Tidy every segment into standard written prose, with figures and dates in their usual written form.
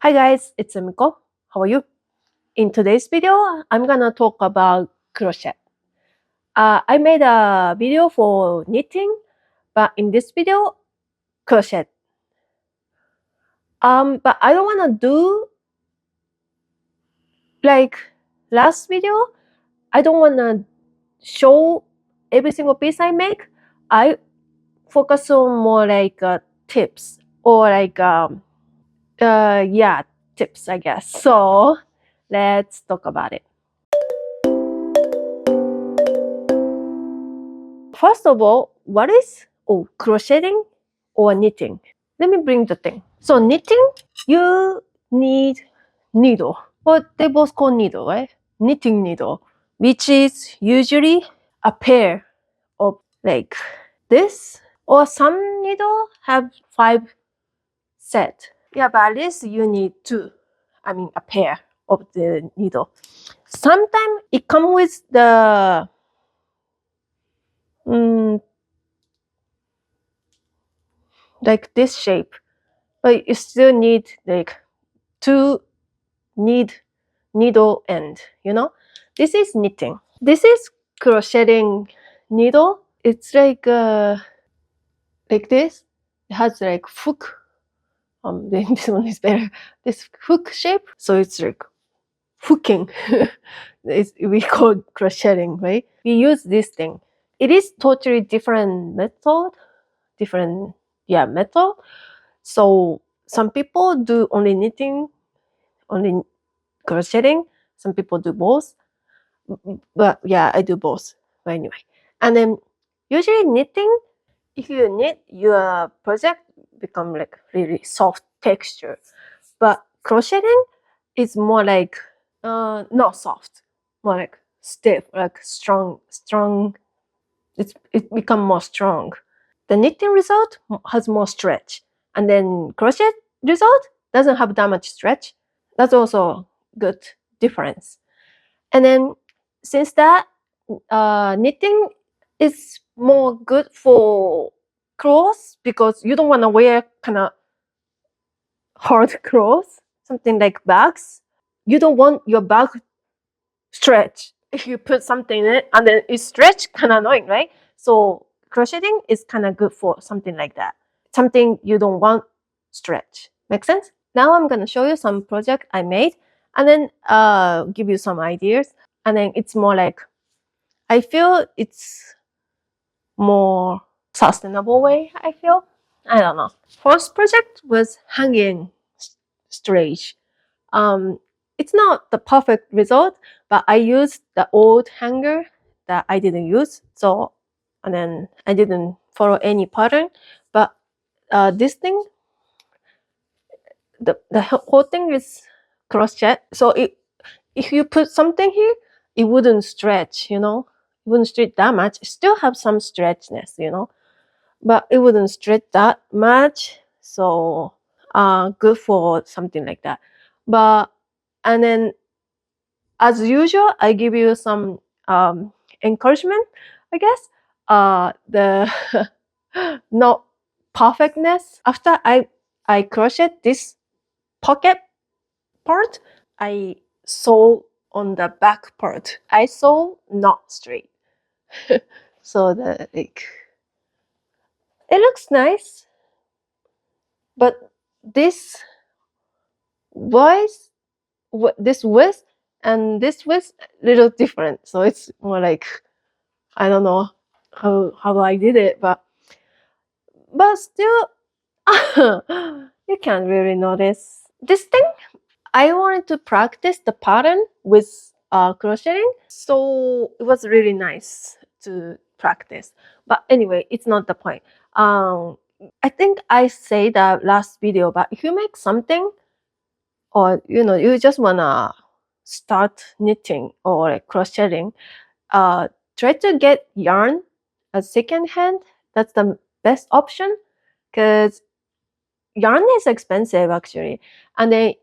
Hi guys, it's Emiko. How are you? In today's video, I'm gonna talk about crochet. I made a video for knitting, but in this video, crochet. But I don't wanna do like last video. I don't wanna show every single piece I make. I focus on more like tips or like yeah, tips, I guess. So let's talk about it. First of all, what is crocheting or knitting? Let me bring the thing. So knitting, you need needle. Well, they both call needle, right? Knitting needle, which is usually a pair of like this, or some needle have 5 set. Yeah, but at least you need 2. I mean, a pair of the needle. Sometimes it comes with the like this shape, but you still need like 2 needle end, you know. This is knitting. This is crocheting needle. It's like this. It has like hook. This one is better. This hook shape, so it's like hooking. We call crocheting, right? We use this thing. It is totally different method. Method. So some people do only knitting, only crocheting. Some people do both. But yeah, I do both. But anyway. And then usually knitting, if you knit, your project become like really soft texture. But crocheting is more like not soft, more like stiff, like strong. It become more strong. The knitting result has more stretch, and then crochet result doesn't have that much stretch. That's also good difference. And then since that knitting is more good for clothes because you don't want to wear kind of hard clothes, something like bags. You don't want your bag stretch. If you put something in it and then it stretch, kind of annoying, right? So crocheting is kind of good for something like that. Something you don't want stretch. Make sense? Now I'm gonna show you some project I made and then give you some ideas. And then it's more like, I feel it's more sustainable way, I feel. I don't know. First project was hanging stretch. It's not the perfect result, but I used the old hanger that I didn't use. So, and then I didn't follow any pattern. But this thing, the whole thing is crochet. So if you put something here, it wouldn't stretch, you know. It wouldn't stretch that much. It still have some stretchness, you know, but it wouldn't stretch that much. So good for something like that. But and then as usual, I give you some encouragement, I guess. The not perfectness. After I crochet this pocket part, I sew on the back part. I sew not straight. So the like it looks nice, but this voice, this width and this width little different. So it's more like, I don't know how I did it, but still you can't really notice this thing. I wanted to practice the pattern with crocheting, so it was really nice to practice. But anyway, it's not the point. I think I say that last video, but if you make something, or you just wanna start knitting or like crocheting, try to get yarn as second hand. That's the best option because yarn is expensive actually, and then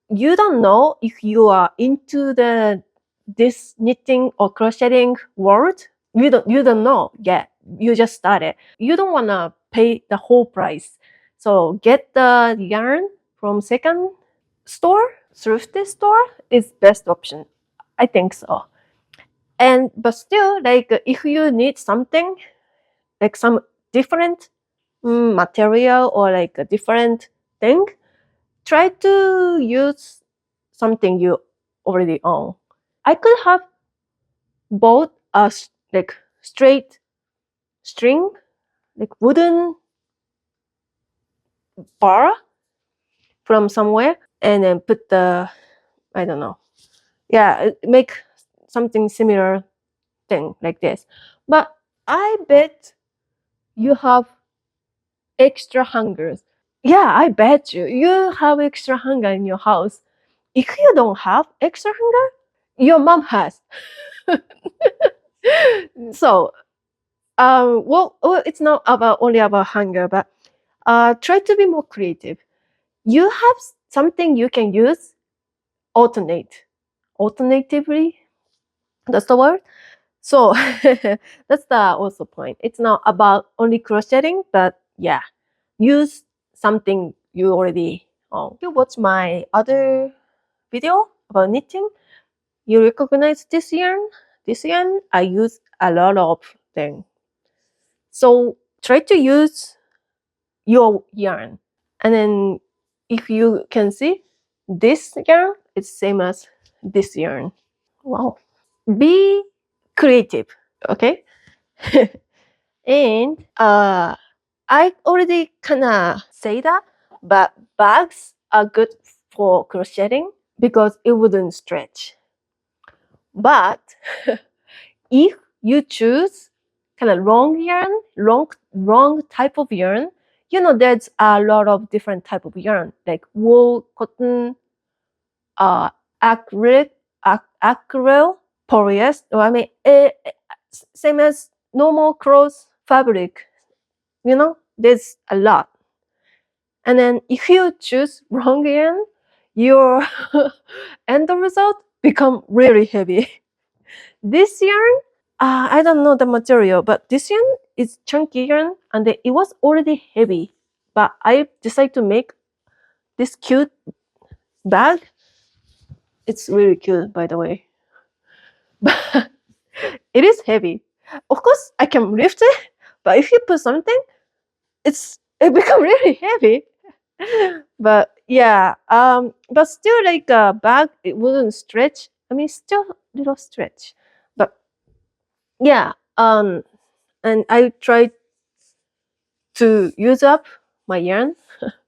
you don't know if you are into this knitting or crocheting world. You don't know yet. You just started. You don't want to pay the whole price, so get the yarn from second store, thrifty store is best option. I think so. And but still, like if you need something, like some different material or like a different thing, try to use something you already own. I could have bought a like straight string, like wooden bar from somewhere, and then put the, I don't know, yeah, make something similar thing like this. But I bet you have extra hangers. Yeah, I bet you have extra hanger in your house. If you don't have extra hanger, your mom has. So, well, it's not about only about hunger, but try to be more creative. You have something you can use, alternatively. That's the word. So that's the also point. It's not about only crocheting, but yeah, use something you already own. If you watch my other video about knitting, you recognize this yarn. This yarn I use a lot of them. So try to use your yarn. And then if you can see, this yarn is same as this yarn. Wow. Be creative, okay? And I already kinda say that, but bags are good for crocheting because it wouldn't stretch. But if you choose kind of long yarn, long type of yarn, you know there's a lot of different type of yarn like wool, cotton, acrylic, acryl, polyester. I mean, same as normal clothes fabric. You know, there's a lot. And then if you choose wrong yarn, your end result become really heavy. This yarn, I don't know the material, but this yarn is chunky yarn and it was already heavy. But I decided to make this cute bag. It's really cute, by the way. But it is heavy. Of course, I can lift it, but if you put something, it become really heavy. But yeah, but still like a bag, it wouldn't stretch. I mean, still little stretch, but yeah. And I tried to use up my yarn,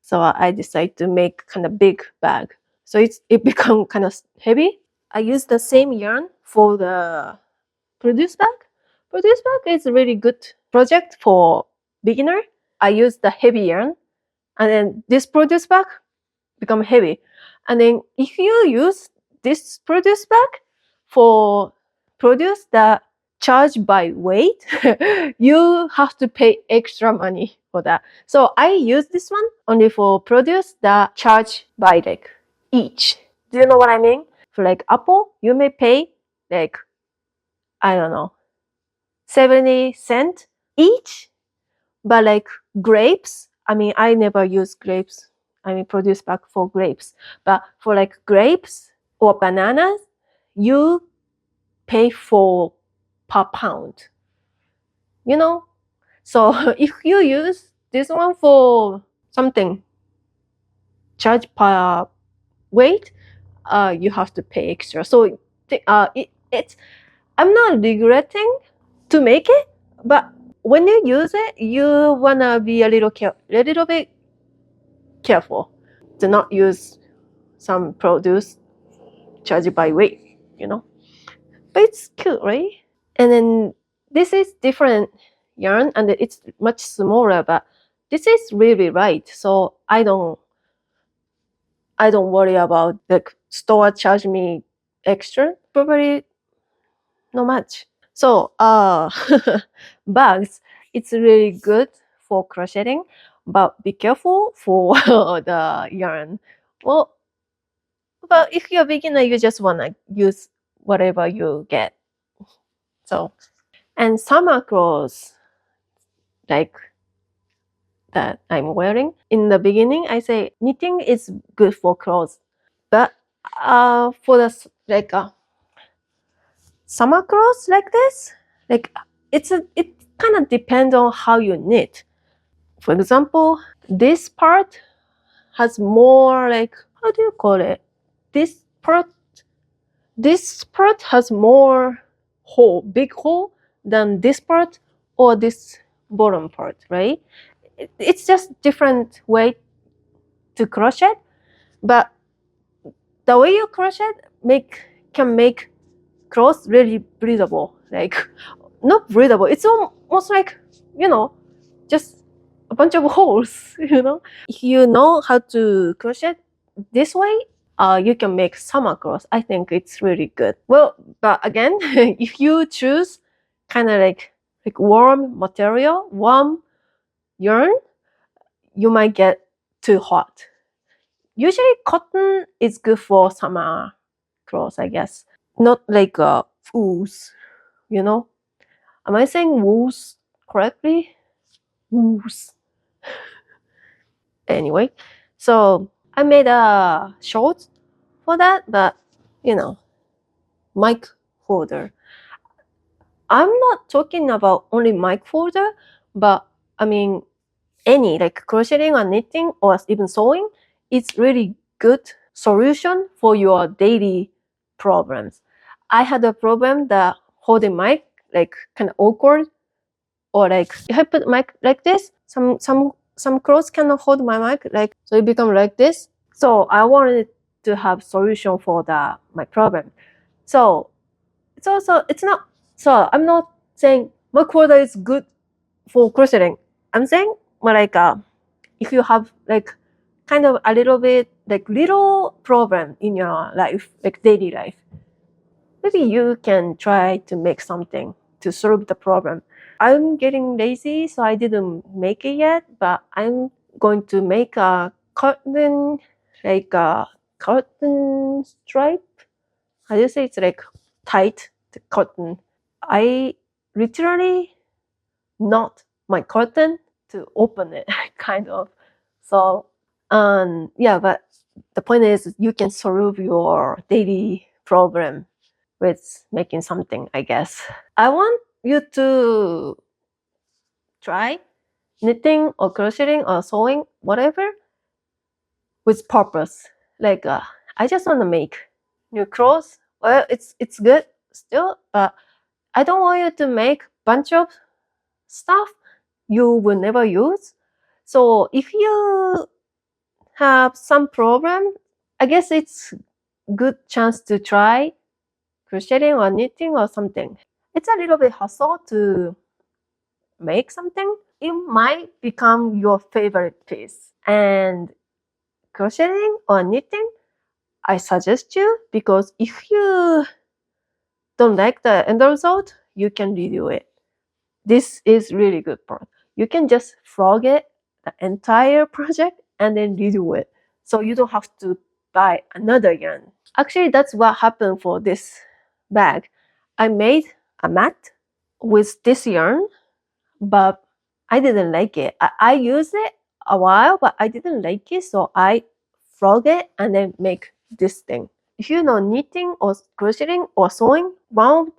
so I decided to make kind of big bag. So it become kind of heavy. I use the same yarn for the produce bag. Produce bag is a really good project for beginner. I use the heavy yarn, and then this produce bag become heavy. And then if you use this produce bag for produce that charge by weight, you have to pay extra money for that. So I use this one only for produce that charge by like each. Do you know what I mean? For like apple, you may pay like, I don't know, 70 cents each. But like grapes, I mean, I never use grapes. I mean, produce bag for grapes. But for like grapes or bananas, you pay for per pound. You know? So if you use this one for something, charge per weight, you have to pay extra. So it's I'm not regretting to make it, but when you use it, you wanna be a little bit careful to not use some produce charged by weight, you know. But it's cute, right? And then this is different yarn, and it's much smaller, but this is really light, so I don't worry about the store charge me extra. Probably not much. So bags, it's really good for crocheting, but be careful for the yarn. Well, but if you're a beginner, you just wanna use whatever you get. So, and summer clothes like that I'm wearing. In the beginning, I say knitting is good for clothes. But for the like summer clothes like this, like it kind of depends on how you knit. For example, this part has more like, how do you call it? This part has more hole, big hole than this part or this bottom part, right? It's just different way to crochet, but the way you crochet can make clothes really breathable. Like not breathable. It's almost like, just a bunch of holes. If you know how to crochet this way, you can make summer clothes. I think it's really good. Well, but again, if you choose kind of like warm material, warm yarn, you might get too hot. Usually cotton is good for summer clothes, I guess. Not like wools, Am I saying wools correctly? Wools. Anyway, so I made a short for that, but mic holder. I'm not talking about only mic holder, but I mean any like crocheting or knitting or even sewing. It's really good solution for your daily problems. I had a problem that holding mic like kind of awkward, or like if I put mic like this, some clothes cannot hold my mic, like so it become like this. So I wanted to have solution for my problem. So it's not, so I'm not saying mic holder is good for crocheting. I'm saying like if you have like kind of a little bit like little problem in your life, like daily life, maybe you can try to make something to solve the problem. I'm getting lazy, so I didn't make it yet, but I'm going to make a cotton, like a cotton stripe. How do you say it's like tight cotton? I literally knot my cotton to open it, kind of. So, yeah, but the point is you can solve your daily problem with making something, I guess. I want you to try knitting or crocheting or sewing, whatever, with purpose. Like I just want to make new clothes. Well, it's good still, but I don't want you to make bunch of stuff you will never use. So if you have some problem, I guess it's good chance to try crocheting or knitting or something. It's a little bit hustle to make something. It might become your favorite piece. And crocheting or knitting, I suggest you, because if you don't like the end result, you can redo it. This is really good part. You can just forget the entire project and then redo it. So you don't have to buy another yarn. Actually, that's what happened for this bag. I made a mat with this yarn, but I didn't like it. I used it a while, but I didn't like it, so I forget and then make this thing. If you know knitting or crocheting or sewing, one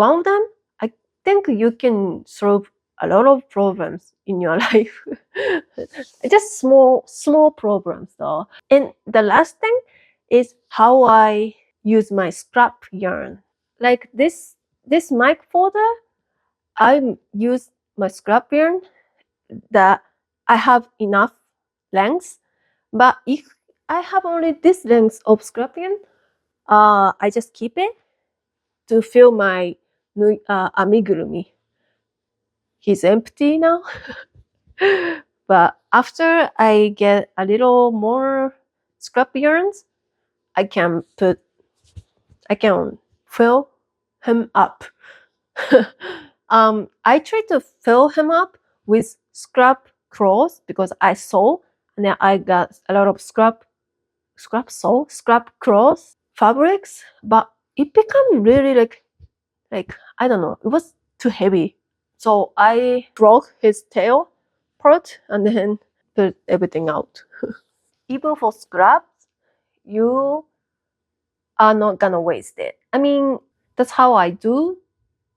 of them, I think you can solve a lot of problems in your life. Just small problems though. And the last thing is how I use my scrap yarn. Like this mic folder, I use my scrap yarn that I have enough length. But if I have only this length of scrap yarn, I just keep it to fill my amigurumi. He's empty now. But after I get a little more scrap yarns, I can fill him up. I try to fill him up with scrap cloth because I sew, and then I got a lot of scrap cloth fabrics, but it became really like I don't know, it was too heavy. So I broke his tail part and then put everything out. Even for scraps, you are not gonna waste it. I mean, that's how I do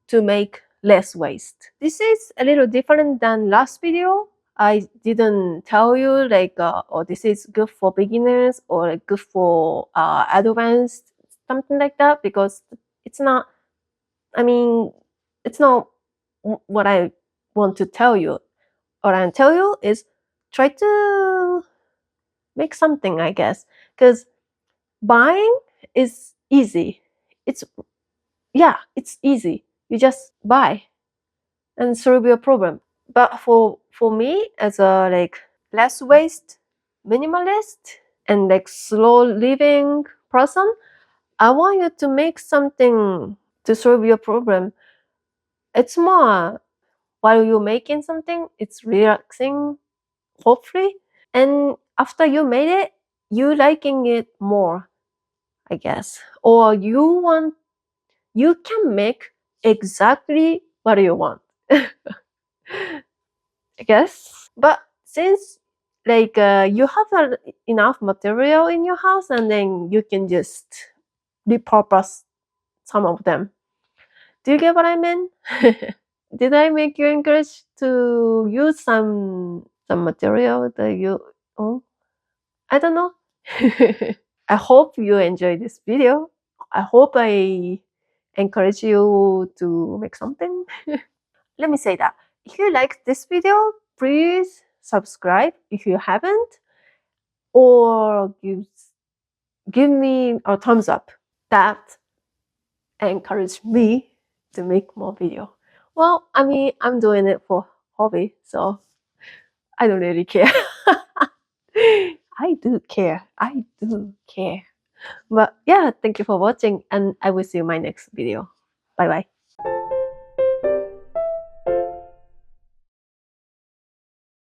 to make less waste. This is a little different than last video. I didn't tell you like, oh, this is good for beginners or good for advanced, something like that, because it's not, I mean, it's not what I want to tell you. What I tell you is try to make something, I guess, because buying is easy. It's, yeah, it's easy. You just buy and solve your problem. But for me, as a like less waste minimalist and like slow living person, I want you to make something to solve your problem. It's more while you're making something, it's relaxing, hopefully. And after you made it, you liking it more, I guess. Or you can make exactly what you want. I guess. But since like you have enough material in your house, and then you can just repurpose some of them. Do you get what I mean? Did I make you encourage to use some material that you own? I don't know. I hope you enjoyed this video. I hope I encourage you to make something. Let me say that. If you liked this video, please subscribe if you haven't, or give me a thumbs up. That encouraged me to make more video. Well, I mean, I'm doing it for hobby, so I don't really care. I do care. I do care. But yeah, thank you for watching, and I will see you in my next video. Bye bye.